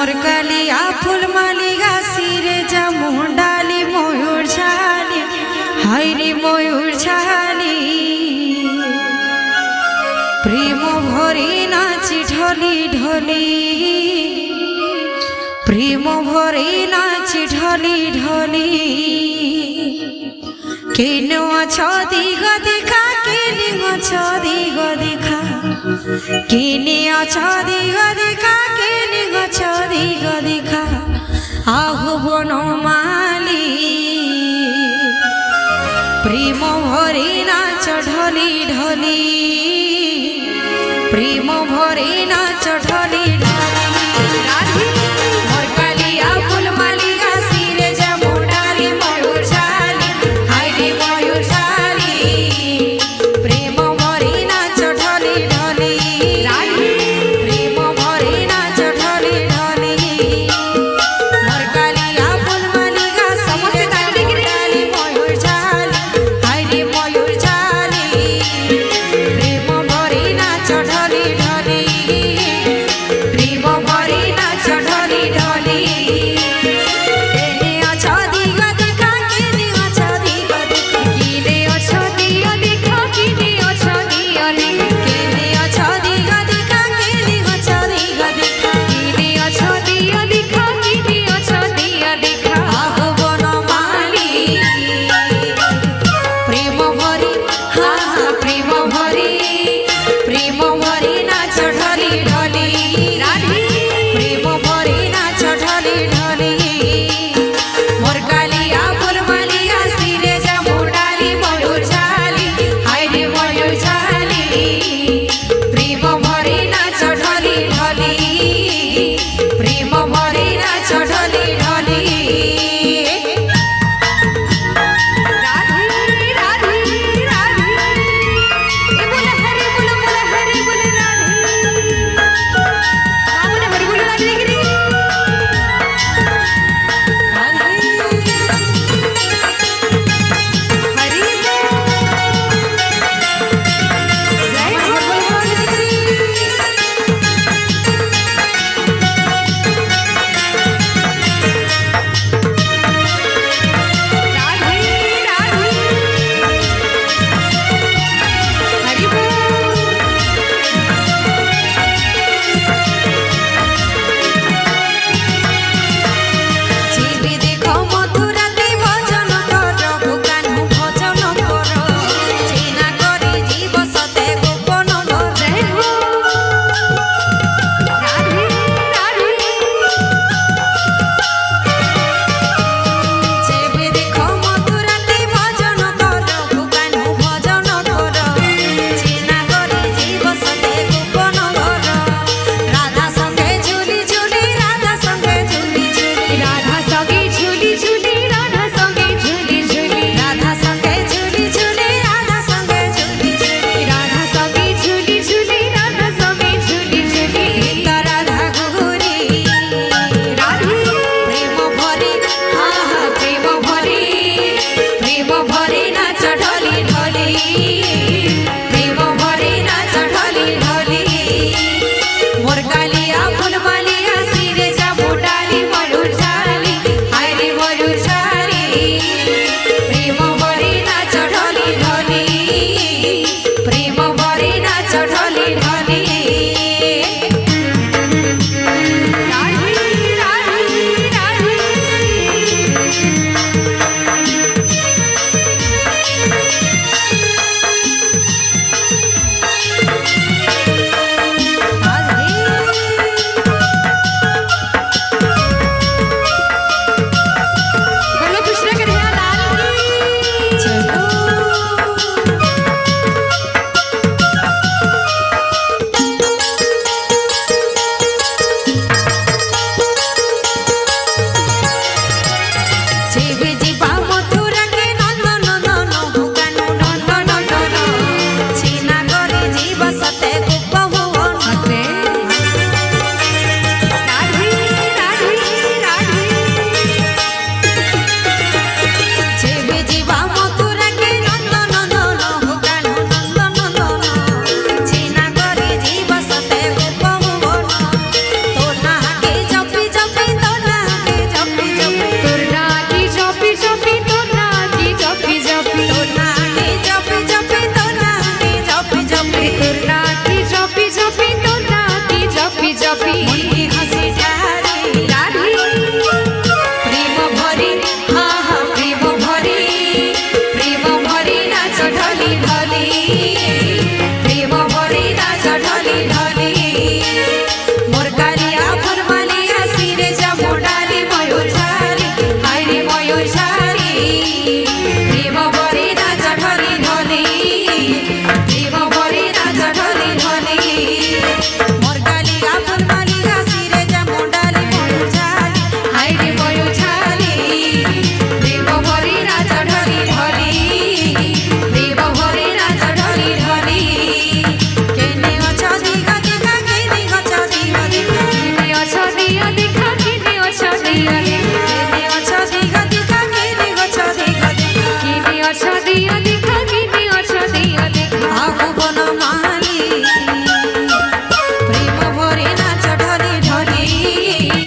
मोर कालिया फूल मालिका सिरे जा मुंडाली मयूर छाली हायरी मयूर छाली प्रेम भरी नाची ढली ढली प्रेम भरी नाची ढली ढली केन अछ दिग देखा केने अछ दिग देखा केने अछ दिग देखा केने अछ दिग देखा आहु बनमाली प्रेम भरी नाच ढली ढली प्रेम भरी नाच ढली ढली मोर कालिया फूल मालिका सिरे जा मुंडाली मयूर छाली हायरी मयूर छाली प्रेम भरी नाच ढली ढली प्रेम भरी नाच ढली ढली मोर कालिया फूल मालिका सिरे जा मुंडाली मयूर छाली हायरी मयूर छाली प्रेम भरी नाच ढली ढली प्रेम ढली मोर कालिया फुलमालिया सिरे जमो डाली मयूर झाली हाय रे मयूर झाली देव बरी नाच ढली ढली देव बरी नाच ढली ढली मोर कालिया फुलमालिया सिरे जमो डाली मयूर झाली हाय रे मयूर झाली देव बरी नाच ढली ढली देव बरी नाच ढली ढली केने अछ दिगा दिगा केने अछ दिगा दिगा केने अछ दिगा दिगा केने अछ दिगा दिगा केने अछ दिगा दिगा केने अछ दिगा दिगा केने अछ दिगा